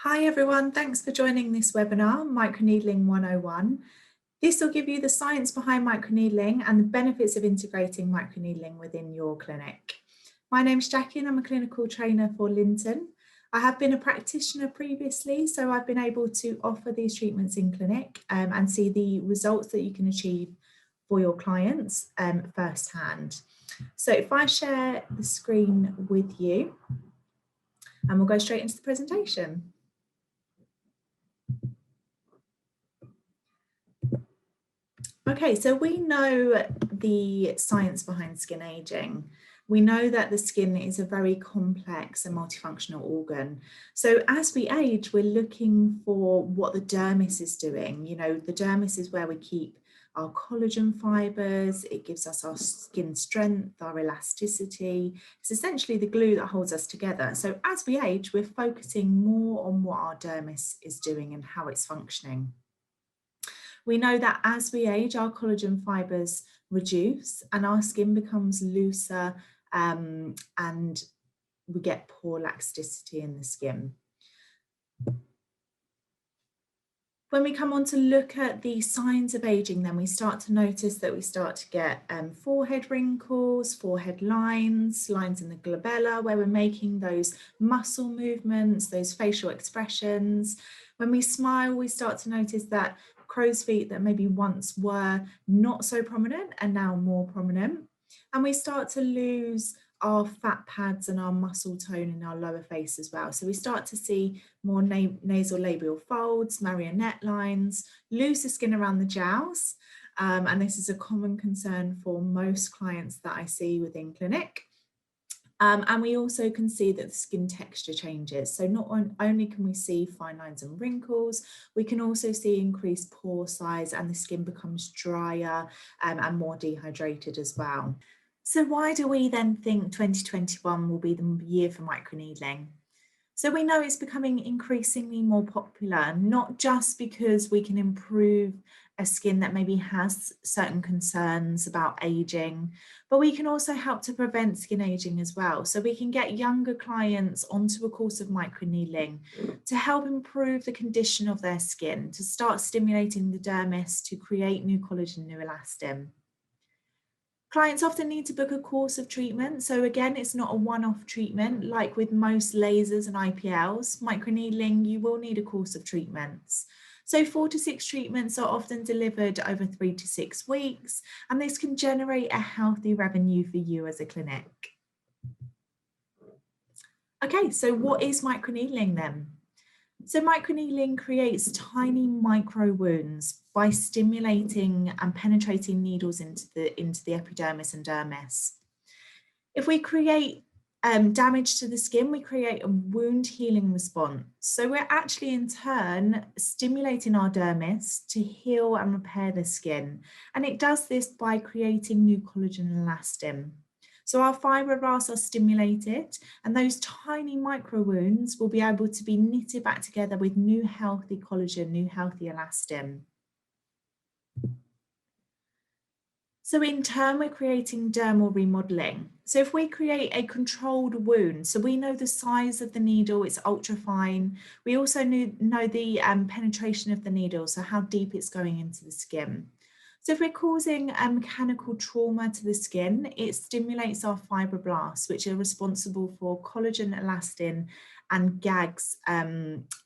Hi everyone, thanks for joining this webinar, Microneedling 101. This will give you the science behind microneedling and the benefits of integrating microneedling within your clinic. My name's Jacqui and I'm a clinical trainer for Lynton. I have been a practitioner previously, so I've been able to offer these treatments in clinic and see the results that you can achieve for your clients firsthand. So if I share the screen with you, and we'll go straight into the presentation. Okay, so we know the science behind skin aging. We know that the skin is a very complex and multifunctional organ. So as we age, we're looking for what the dermis is doing. You know, the dermis is where we keep our collagen fibers. It gives us our skin strength, our elasticity. It's essentially the glue that holds us together. So as we age, we're focusing more on what our dermis is doing and how it's functioning. We know that as we age, our collagen fibers reduce and our skin becomes looser and we get poor elasticity in the skin. When we come on to look at the signs of aging, then we start to notice that we start to get forehead wrinkles, forehead lines, lines in the glabella, where we're making those muscle movements, those facial expressions. When we smile, we start to notice that crow's feet that maybe once were not so prominent are now more prominent. And we start to lose our fat pads and our muscle tone in our lower face as well. So we start to see more nasal labial folds, marionette lines, looser skin around the jowls. And this is a common concern for most clients that I see within clinic. And we also can see that the skin texture changes. So not only can we see fine lines and wrinkles, we can also see increased pore size and the skin becomes drier and more dehydrated as well. So why do we then think 2021 will be the year for microneedling? So we know it's becoming increasingly more popular, not just because we can improve a skin that maybe has certain concerns about aging, but we can also help to prevent skin aging as well. So we can get younger clients onto a course of microneedling to help improve the condition of their skin, to start stimulating the dermis to create new collagen, new elastin. Clients often need to book a course of treatment. So again, it's not a one-off treatment like with most lasers and IPLs. Microneedling, you will need a course of treatments. So 4 to 6 treatments are often delivered over 3 to 6 weeks, and this can generate a healthy revenue for you as a clinic. Okay, so what is microneedling then? So microneedling creates tiny micro wounds by stimulating and penetrating needles into the epidermis and dermis. If we create damage to the skin, we create a wound healing response. So we're actually in turn stimulating our dermis to heal and repair the skin. And it does this by creating new collagen and elastin. So our fibroblasts are stimulated and those tiny micro wounds will be able to be knitted back together with new healthy collagen, new healthy elastin. So in turn, we're creating dermal remodeling. So if we create a controlled wound, so we know the size of the needle, it's ultra fine. We also know the penetration of the needle, so how deep it's going into the skin. So if we're causing mechanical trauma to the skin, it stimulates our fibroblasts, which are responsible for collagen, elastin, and gags,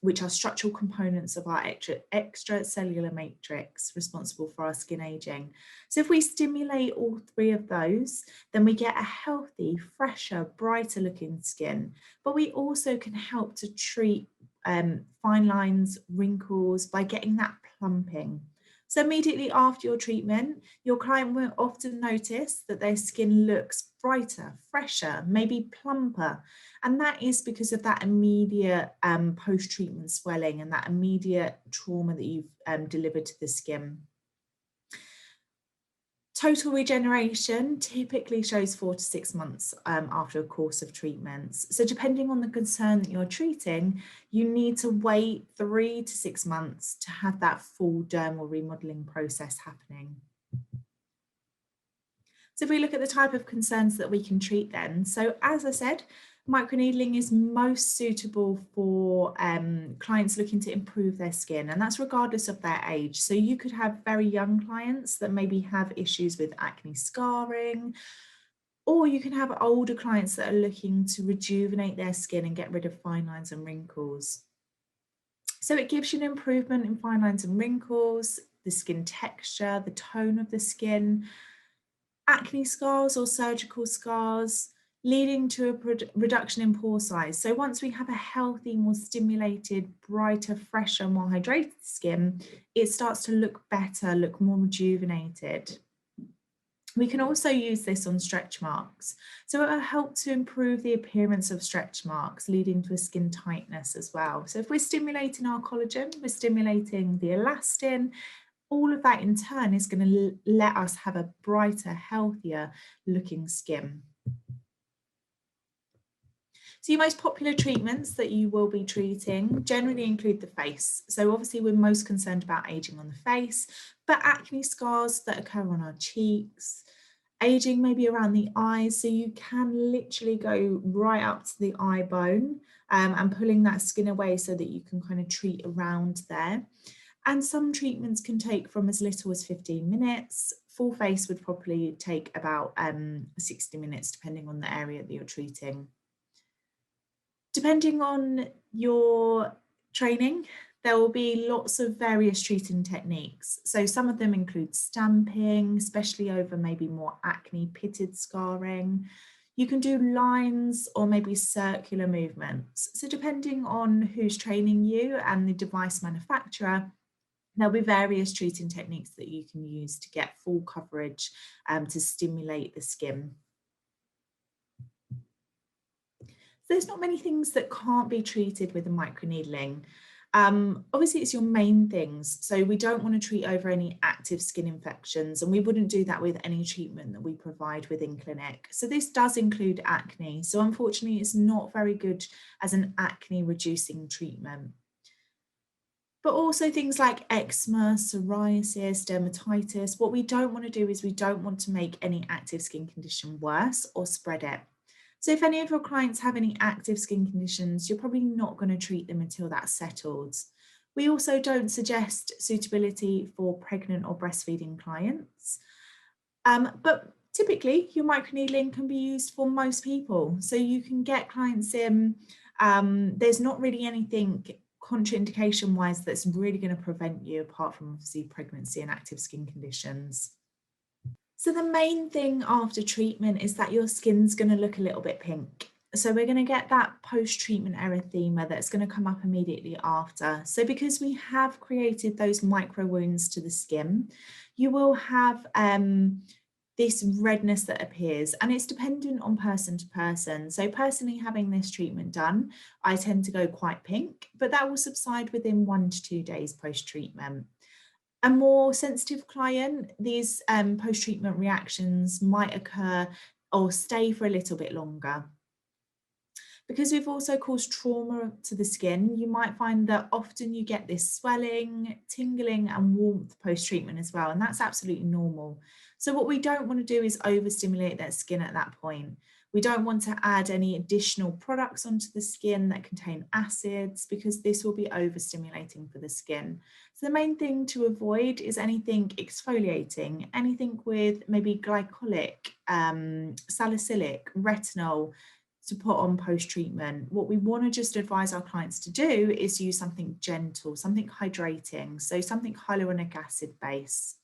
which are structural components of our extracellular matrix responsible for our skin aging. So if we stimulate all 3 of those, then we get a healthy, fresher, brighter looking skin. But we also can help to treat fine lines, wrinkles by getting that plumping. So immediately after your treatment, your client will often notice that their skin looks brighter, fresher, maybe plumper. And that is because of that immediate post-treatment swelling and that immediate trauma that you've delivered to the skin. Total regeneration typically shows 4 to 6 months after a course of treatments. So depending on the concern that you're treating, you need to wait 3 to 6 months to have that full dermal remodeling process happening. So if we look at the type of concerns that we can treat then, so as I said, Microneedling is most suitable for clients looking to improve their skin, and that's regardless of their age. So you could have very young clients that maybe have issues with acne scarring, or you can have older clients that are looking to rejuvenate their skin and get rid of fine lines and wrinkles. So it gives you an improvement in fine lines and wrinkles, the skin texture, the tone of the skin, acne scars or surgical scars, leading to a reduction in pore size. So once we have a healthy, more stimulated, brighter, fresher, more hydrated skin, it starts to look better, look more rejuvenated. We can also use this on stretch marks. So it will help to improve the appearance of stretch marks, leading to a skin tightness as well. So if we're stimulating our collagen, we're stimulating the elastin, all of that in turn is going to let us have a brighter, healthier looking skin. So your most popular treatments that you will be treating generally include the face. So obviously we're most concerned about aging on the face, but acne scars that occur on our cheeks, aging maybe around the eyes. So you can literally go right up to the eye bone and pulling that skin away so that you can kind of treat around there. And some treatments can take from as little as 15 minutes. Full face would probably take about 60 minutes, depending on the area that you're treating. Depending on your training, there will be lots of various treating techniques. So some of them include stamping, especially over maybe more acne pitted scarring. You can do lines or maybe circular movements. So depending on who's training you and the device manufacturer, there'll be various treating techniques that you can use to get full coverage to stimulate the skin. There's not many things that can't be treated with a microneedling. Obviously, it's your main things. So we don't want to treat over any active skin infections, and we wouldn't do that with any treatment that we provide within clinic. So this does include acne. So unfortunately, it's not very good as an acne reducing treatment. But also things like eczema, psoriasis, dermatitis. What we don't want to do is we don't want to make any active skin condition worse or spread it. So if any of your clients have any active skin conditions, you're probably not going to treat them until that's settled. We also don't suggest suitability for pregnant or breastfeeding clients. But typically your microneedling can be used for most people. So you can get clients in, there's not really anything contraindication wise that's really going to prevent you apart from obviously pregnancy and active skin conditions. So the main thing after treatment is that your skin's going to look a little bit pink. So we're going to get that post-treatment erythema that's going to come up immediately after. So because we have created those micro wounds to the skin, you will have this redness that appears, and it's dependent on person to person. So personally, having this treatment done, I tend to go quite pink, but that will subside within 1 to 2 days post-treatment. A more sensitive client, these post-treatment reactions might occur or stay for a little bit longer. Because we've also caused trauma to the skin, you might find that often you get this swelling, tingling and warmth post-treatment as well, and that's absolutely normal. So what we don't want to do is overstimulate that skin at that point. We don't want to add any additional products onto the skin that contain acids, because this will be overstimulating for the skin. So the main thing to avoid is anything exfoliating, anything with maybe glycolic, salicylic, retinol to put on post-treatment. What we want to just advise our clients to do is use something gentle, something hydrating, so something hyaluronic acid base.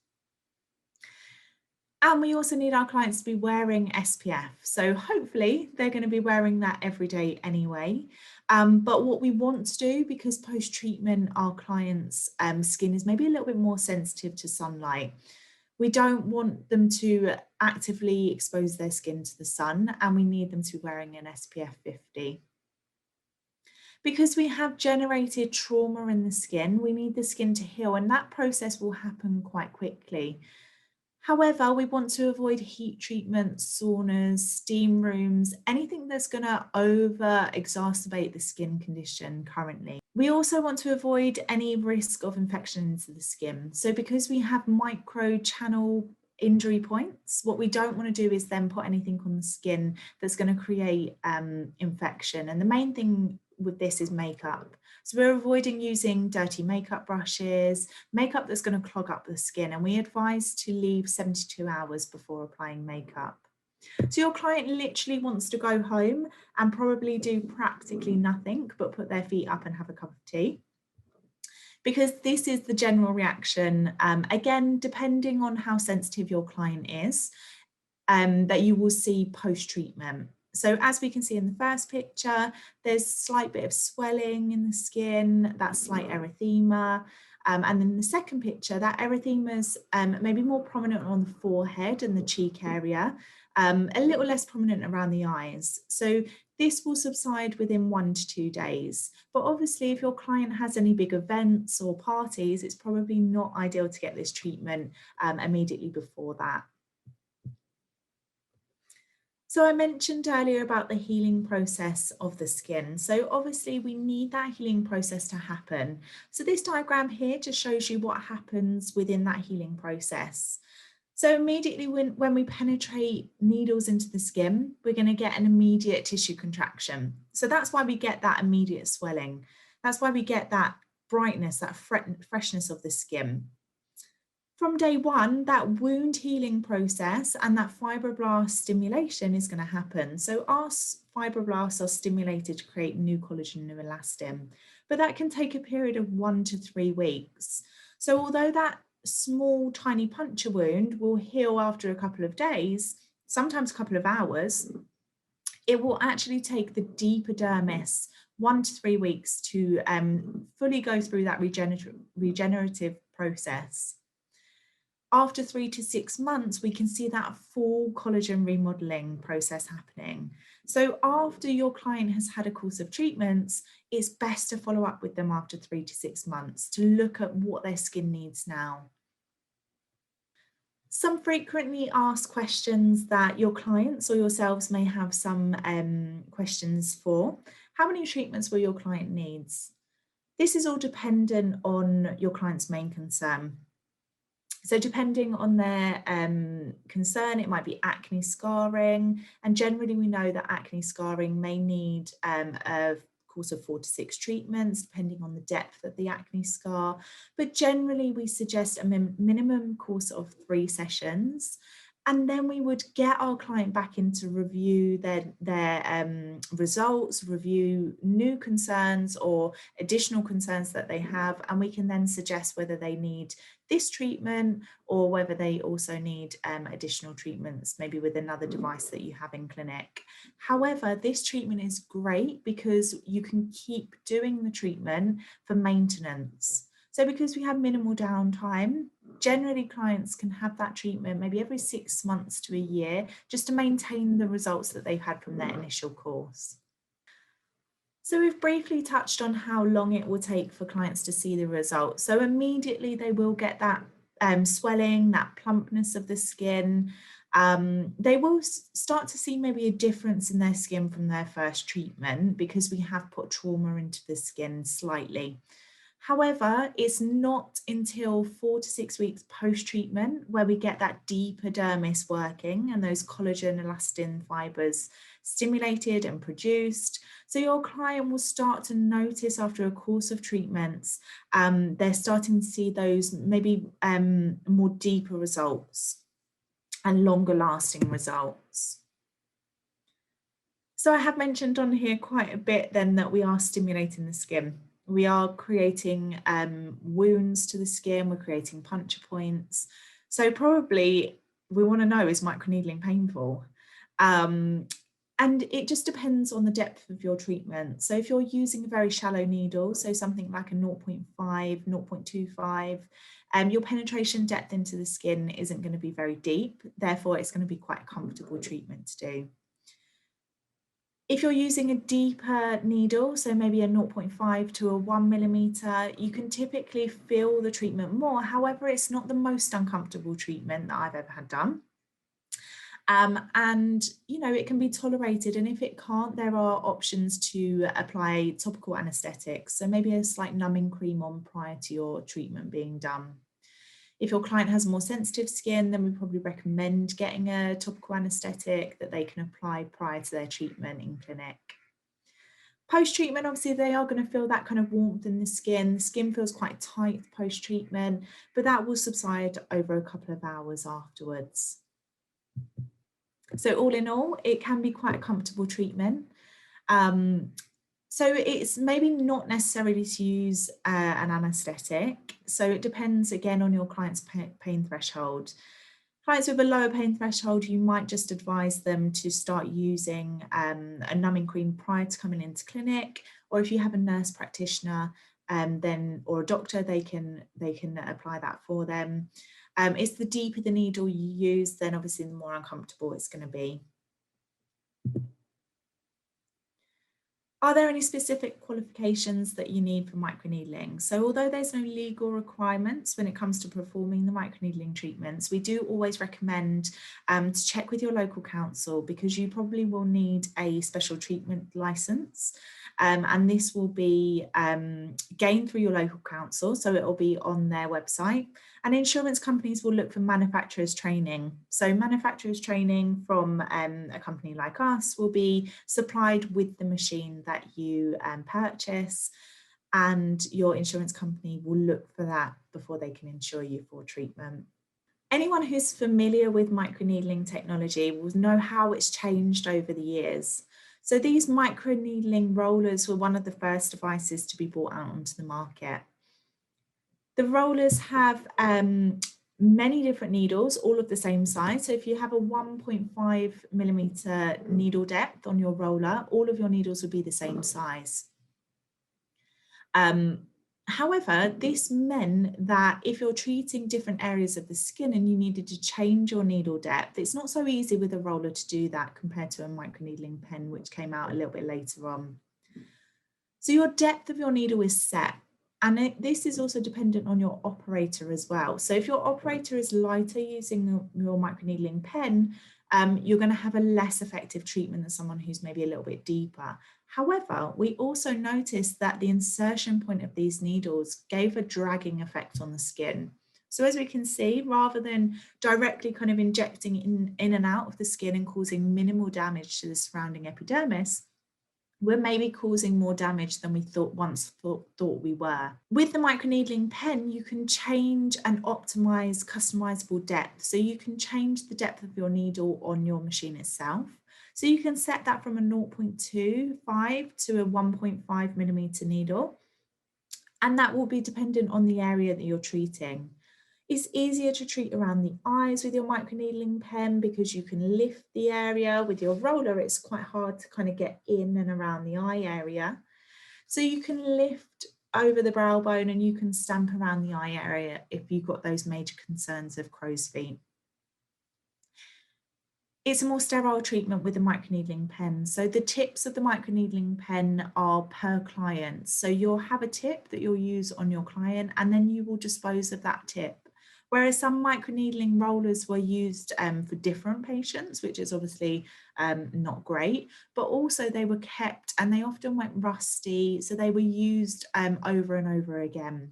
And we also need our clients to be wearing SPF. So hopefully they're going to be wearing that every day anyway. But what we want to do, because post-treatment our clients' skin is maybe a little bit more sensitive to sunlight, we don't want them to actively expose their skin to the sun, and we need them to be wearing an SPF 50. Because we have generated trauma in the skin, we need the skin to heal, and that process will happen quite quickly. However, we want to avoid heat treatments, saunas, steam rooms, anything that's going to over-exacerbate the skin condition currently. We also want to avoid any risk of infection into the skin. So because we have micro channel injury points. What we don't want to do is then put anything on the skin that's going to create infection. And the main thing with this is makeup. So we're avoiding using dirty makeup brushes, makeup that's going to clog up the skin, and we advise to leave 72 hours before applying makeup. So your client literally wants to go home and probably do practically nothing but put their feet up and have a cup of tea, because this is the general reaction, again, depending on how sensitive your client is, that you will see post-treatment. So as we can see in the first picture, there's a slight bit of swelling in the skin, that slight erythema. And then the second picture, that erythema is maybe more prominent on the forehead and the cheek area, a little less prominent around the eyes. So this will subside within 1 to 2 days. But obviously, if your client has any big events or parties, it's probably not ideal to get this treatment immediately before that. So I mentioned earlier about the healing process of the skin. So obviously we need that healing process to happen. So this diagram here just shows you what happens within that healing process. So immediately when we penetrate needles into the skin, we're going to get an immediate tissue contraction. So that's why we get that immediate swelling. That's why we get that brightness, that freshness of the skin. From day one, that wound healing process and that fibroblast stimulation is going to happen. So our fibroblasts are stimulated to create new collagen, new elastin, but that can take a period of 1 to 3 weeks. So although that small, tiny puncture wound will heal after a couple of days, sometimes a couple of hours, it will actually take the deep dermis 1 to 3 weeks to fully go through that regenerative process. After 3 to 6 months, we can see that full collagen remodeling process happening. So after your client has had a course of treatments, it's best to follow up with them after 3 to 6 months to look at what their skin needs now. Some frequently asked questions that your clients or yourselves may have some questions for. How many treatments will your client needs? This is all dependent on your client's main concern. So depending on their concern, it might be acne scarring. And generally we know that acne scarring may need a course of 4 to 6 treatments, depending on the depth of the acne scar. But generally we suggest a minimum course of 3 sessions. And then we would get our client back in to review their results, review new concerns or additional concerns that they have, and we can then suggest whether they need this treatment or whether they also need additional treatments, maybe with another device that you have in clinic. However, this treatment is great because you can keep doing the treatment for maintenance. So because we have minimal downtime, generally clients can have that treatment maybe every 6 months to a year just to maintain the results that they've had from their initial course. So we've briefly touched on how long it will take for clients to see the results. So immediately they will get that swelling, that plumpness of the skin. They will start to see maybe a difference in their skin from their first treatment because we have put trauma into the skin slightly. However, it's not until 4 to 6 weeks post-treatment where we get that deeper dermis working and those collagen elastin fibers stimulated and produced. So your client will start to notice after a course of treatments, they're starting to see those maybe more deeper results and longer lasting results. So I have mentioned on here quite a bit then that we are stimulating the skin. We are creating wounds to the skin, we're creating puncture points. So probably we want to know, is microneedling painful? And it just depends on the depth of your treatment. So if you're using a very shallow needle, so something like a 0.5, 0.25, your penetration depth into the skin isn't going to be very deep. Therefore, it's going to be quite a comfortable treatment to do. If you're using a deeper needle, so maybe a 0.5 to a 1 millimeter, you can typically feel the treatment more. However, it's not the most uncomfortable treatment that I've ever had done. And, you know, it can be tolerated. And if it can't, there are options to apply topical anesthetics. So maybe a slight numbing cream on prior to your treatment being done. If your client has more sensitive skin, then we probably recommend getting a topical anaesthetic that they can apply prior to their treatment in clinic. Post-treatment, obviously, they are going to feel that kind of warmth in the skin. The skin feels quite tight post-treatment, but that will subside over a couple of hours afterwards. So all in all, it can be quite a comfortable treatment. So it's maybe not necessarily to use an anaesthetic. So it depends again on your client's pain threshold. Clients with a lower pain threshold, you might just advise them to start using a numbing cream prior to coming into clinic, or if you have a nurse practitioner then or a doctor, they can apply that for them. It's the deeper the needle you use, then obviously the more uncomfortable it's going to be. Are there any specific qualifications that you need for microneedling? So although there's no legal requirements when it comes to performing the microneedling treatments, we do always recommend to check with your local council, because you probably will need a special treatment licence. And this will be gained through your local council, so it will be on their website. And insurance companies will look for manufacturer's training. So manufacturer's training from a company like us will be supplied with the machine that you purchase, and your insurance company will look for that before they can insure you for treatment. Anyone who's familiar with microneedling technology will know how it's changed over the years. So these microneedling rollers were one of the first devices to be brought out onto the market. The rollers have many different needles, all of the same size. So if you have a 1.5 millimeter needle depth on your roller, all of your needles will be the same size. However, this meant that if you're treating different areas of the skin and you needed to change your needle depth, it's not so easy with a roller to do that compared to a microneedling pen, which came out a little bit later on. So your depth of your needle is set. And this is also dependent on your operator as well. So if your operator is lighter using your microneedling pen, you're going to have a less effective treatment than someone who's maybe a little bit deeper. However, we also noticed that the insertion point of these needles gave a dragging effect on the skin. So as we can see, rather than directly kind of injecting in and out of the skin and causing minimal damage to the surrounding epidermis, we're maybe causing more damage than we thought we were. With the microneedling pen, you can change and optimize customizable depth. So you can change the depth of your needle on your machine itself. So you can set that from a 0.25 to a 1.5 millimeter needle. And that will be dependent on the area that you're treating. It's easier to treat around the eyes with your microneedling pen because you can lift the area. With your roller, it's quite hard to kind of get in and around the eye area. So you can lift over the brow bone and you can stamp around the eye area if you've got those major concerns of crow's feet. It's a more sterile treatment with a microneedling pen. So the tips of the microneedling pen are per client. So you'll have a tip that you'll use on your client and then you will dispose of that tip. Whereas some microneedling rollers were used for different patients, which is obviously not great, but also they were kept and they often went rusty. So they were used over and over again.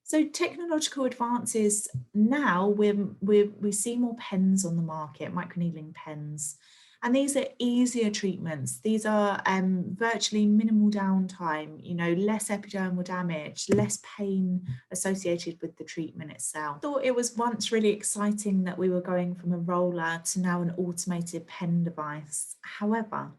So technological advances now, we see more pens on the market, microneedling pens, and these are easier treatments. These are virtually minimal downtime, less epidermal damage, less pain associated with the treatment itself. I thought it was once really exciting that we were going from a roller to now an automated pen device. However,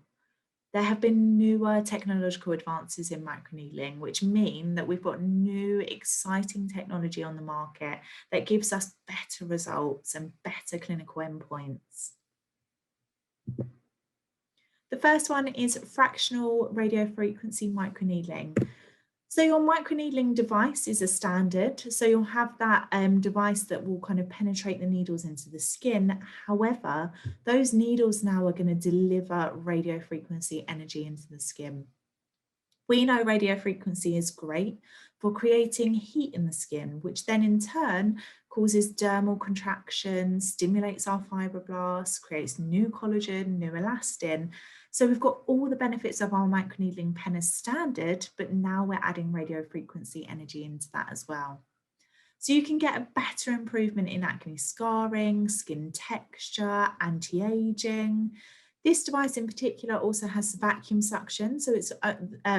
there have been newer technological advances in microneedling, which mean that we've got new exciting technology on the market that gives us better results and better clinical endpoints. The first one is fractional radiofrequency microneedling. So your microneedling device is a standard. So you'll have that device that will kind of penetrate the needles into the skin. However, those needles now are going to deliver radiofrequency energy into the skin. We know radiofrequency is great for creating heat in the skin, which then in turn causes dermal contraction, stimulates our fibroblasts, creates new collagen, new elastin. So we've got all the benefits of our microneedling pen as standard, but now we're adding radiofrequency energy into that as well. So you can get a better improvement in acne scarring, skin texture, anti-aging. This device in particular also has vacuum suction, so it's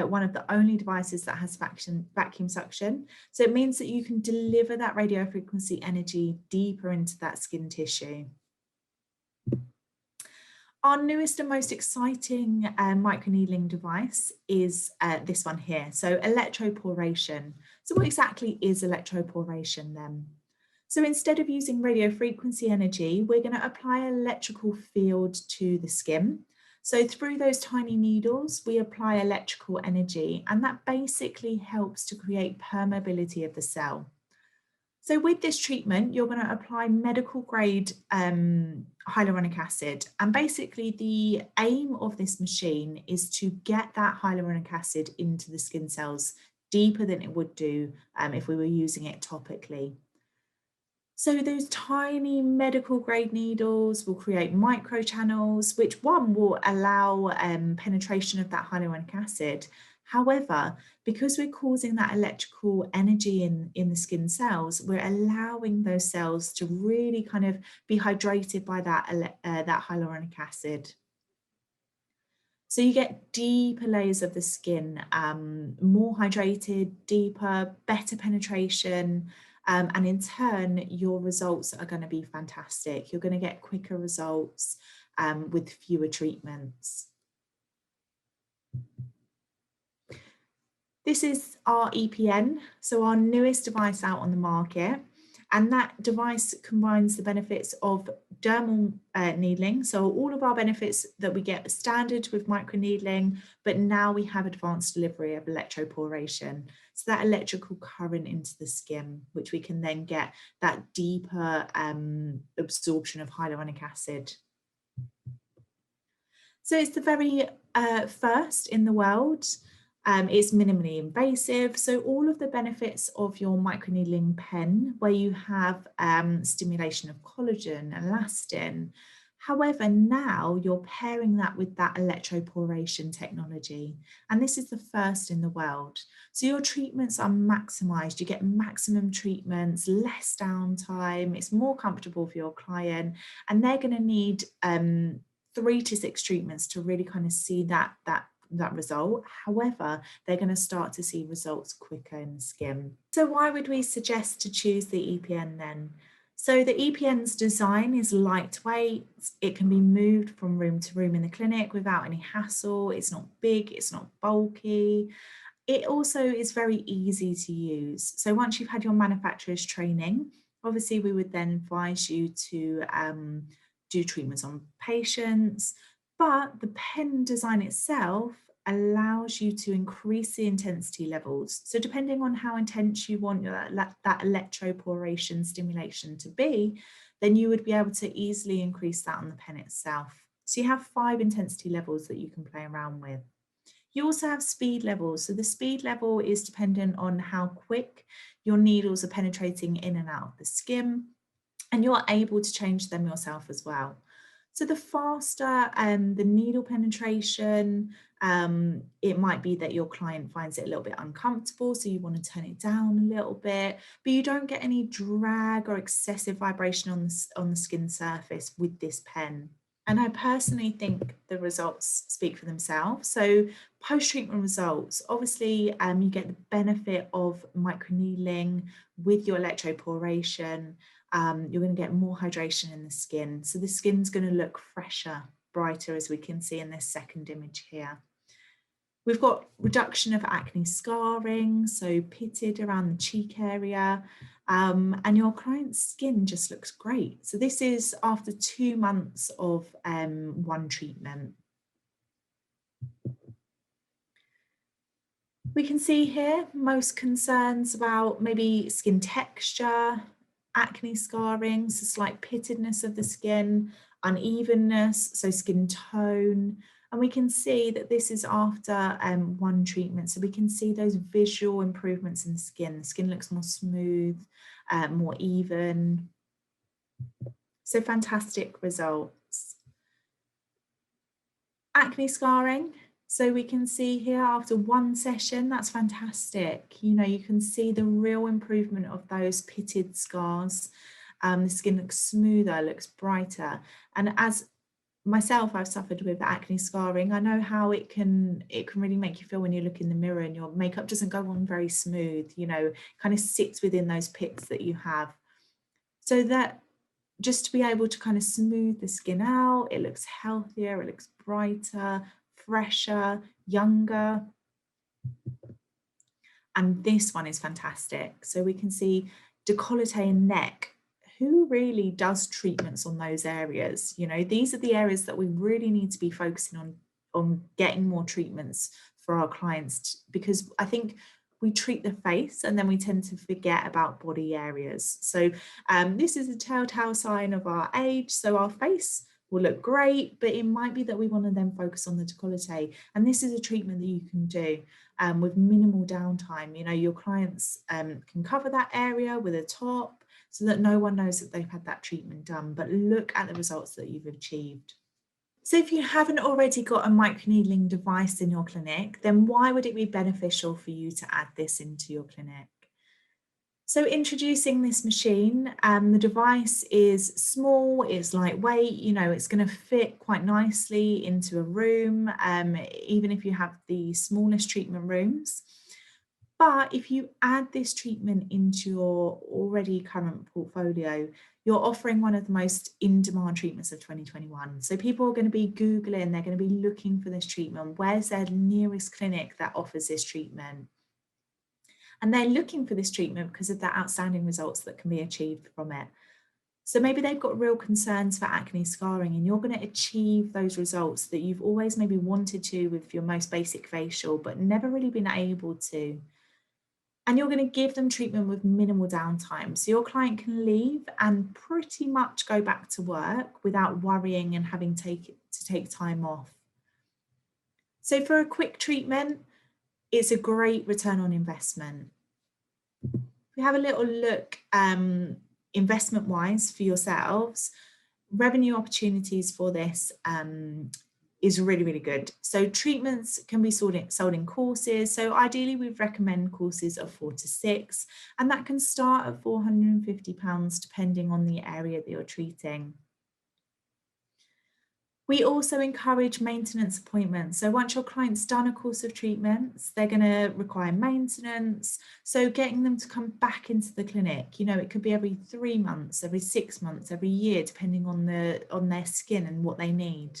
one of the only devices that has vacuum suction. So it means that you can deliver that radiofrequency energy deeper into that skin tissue. Our newest and most exciting microneedling device is this one here, so electroporation. So what exactly is electroporation then? So instead of using radiofrequency energy, we're going to apply an electrical field to the skin. So through those tiny needles, we apply electrical energy, and that basically helps to create permeability of the cell. So with this treatment, you're going to apply medical grade hyaluronic acid. And basically the aim of this machine is to get that hyaluronic acid into the skin cells deeper than it would do if we were using it topically. So those tiny medical grade needles will create microchannels, which one will allow penetration of that hyaluronic acid. However, because we're causing that electrical energy in the skin cells, we're allowing those cells to really kind of be hydrated by that hyaluronic acid. So you get deeper layers of the skin, more hydrated, deeper, better penetration, and in turn, your results are going to be fantastic. You're going to get quicker results with fewer treatments. This is our EPN, so our newest device out on the market. And that device combines the benefits of dermal needling. So all of our benefits that we get standard with microneedling, but now we have advanced delivery of electroporation. So that electrical current into the skin, which we can then get that deeper absorption of hyaluronic acid. So it's the very first in the world. It's minimally invasive. So all of the benefits of your microneedling pen, where you have stimulation of collagen, elastin. However, now you're pairing that with that electroporation technology. And this is the first in the world. So your treatments are maximized. You get maximum treatments, less downtime. It's more comfortable for your client. And they're going to need 3 to 6 treatments to really kind of see that result. However, they're going to start to see results quicker in the skin. So why would we suggest to choose the EPN then? So the EPN's design is lightweight. It can be moved from room to room in the clinic without any hassle. It's not big, it's not bulky. It also is very easy to use. So once you've had your manufacturer's training, obviously we would then advise you to do treatments on patients. But the pen design itself allows you to increase the intensity levels. So depending on how intense you want that electroporation stimulation to be, then you would be able to easily increase that on the pen itself. So you have 5 intensity levels that you can play around with. You also have speed levels. So the speed level is dependent on how quick your needles are penetrating in and out of the skin, and you're able to change them yourself as well. So the faster the needle penetration, it might be that your client finds it a little bit uncomfortable, so you want to turn it down a little bit, but you don't get any drag or excessive vibration on the skin surface with this pen. And I personally think the results speak for themselves. So post-treatment results, obviously you get the benefit of microneedling with your electroporation. You're going to get more hydration in the skin. So the skin's going to look fresher, brighter, as we can see in this second image here. We've got reduction of acne scarring, so pitted around the cheek area, and your client's skin just looks great. So this is after 2 months of one treatment. We can see here most concerns about maybe skin texture, acne scarring, so slight pittedness of the skin, unevenness, so skin tone. And we can see that this is after one treatment. So we can see those visual improvements in the skin. The skin looks more smooth, more even. So fantastic results. Acne scarring. So we can see here after one session, that's fantastic. You know, you can see the real improvement of those pitted scars. The skin looks smoother, looks brighter. And as myself, I've suffered with acne scarring. I know how it can really make you feel when you look in the mirror and your makeup doesn't go on very smooth, you know, kind of sits within those pits that you have. So that just to be able to kind of smooth the skin out, it looks healthier, it looks brighter, fresher, younger. And this one is fantastic. So we can see décolleté and neck. Who really does treatments on those areas? You know, these are the areas that we really need to be focusing on getting more treatments for our clients, because I think we treat the face and then we tend to forget about body areas. So this is a telltale sign of our age. So our face will look great, but it might be that we want to then focus on the décolleté. And this is a treatment that you can do with minimal downtime. You know, your clients can cover that area with a top so that no one knows that they've had that treatment done, but look at the results that you've achieved. So if you haven't already got a microneedling device in your clinic, then why would it be beneficial for you to add this into your clinic? So introducing this machine, the device is small, it's lightweight, you know, it's going to fit quite nicely into a room, even if you have the smallest treatment rooms. But if you add this treatment into your already current portfolio, you're offering one of the most in-demand treatments of 2021. So people are going to be Googling, they're going to be looking for this treatment. Where's their nearest clinic that offers this treatment? And they're looking for this treatment because of the outstanding results that can be achieved from it. So maybe they've got real concerns for acne scarring, and you're going to achieve those results that you've always maybe wanted to with your most basic facial, but never really been able to. And you're going to give them treatment with minimal downtime. So your client can leave and pretty much go back to work without worrying and having to take time off. So for a quick treatment, it's a great return on investment. If we have a little look investment wise for yourselves, revenue opportunities for this is really, really good. So treatments can be sold in courses. So ideally we recommend courses of 4 to 6, and that can start at £450 depending on the area that you're treating. We also encourage maintenance appointments. So once your client's done a course of treatments, they're going to require maintenance. So getting them to come back into the clinic, you know, it could be every 3 months, every 6 months, every year, depending on their skin and what they need.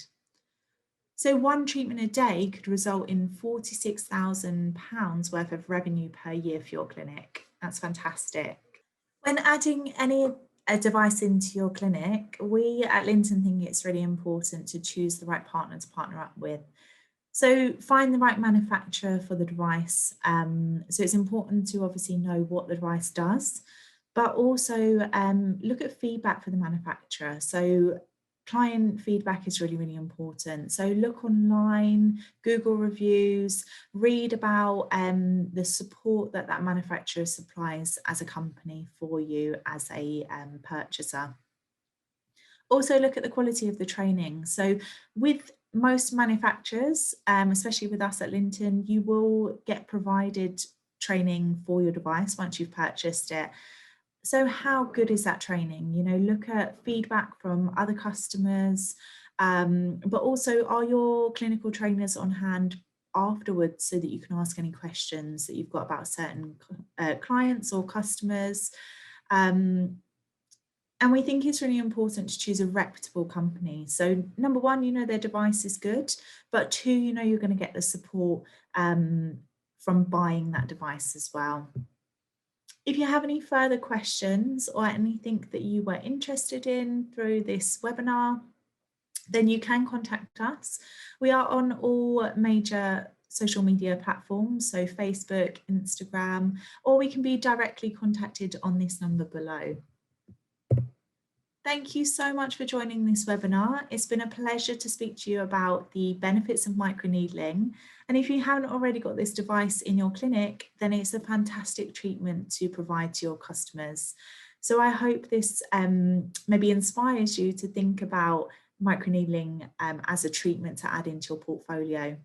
So one treatment a day could result in £46,000 worth of revenue per year for your clinic. That's fantastic. When adding a device into your clinic, we at Lynton think it's really important to choose the right partner to partner up with. So find the right manufacturer for the device. So it's important to obviously know what the device does, but also look at feedback for the manufacturer. So client feedback is really, really important. So look online, Google reviews, read about the support that manufacturer supplies as a company for you as a purchaser. Also look at the quality of the training. So with most manufacturers, especially with us at Lynton, you will get provided training for your device once you've purchased it. So how good is that training? You know, look at feedback from other customers, but also are your clinical trainers on hand afterwards so that you can ask any questions that you've got about certain clients or customers. And we think it's really important to choose a reputable company. So number one, you know, their device is good, but 2, you know, you're going to get the support from buying that device as well. If you have any further questions or anything that you were interested in through this webinar, then you can contact us. We are on all major social media platforms, so Facebook, Instagram, or we can be directly contacted on this number below. Thank you so much for joining this webinar. It's been a pleasure to speak to you about the benefits of microneedling. And if you haven't already got this device in your clinic, then it's a fantastic treatment to provide to your customers. So I hope this maybe inspires you to think about microneedling as a treatment to add into your portfolio.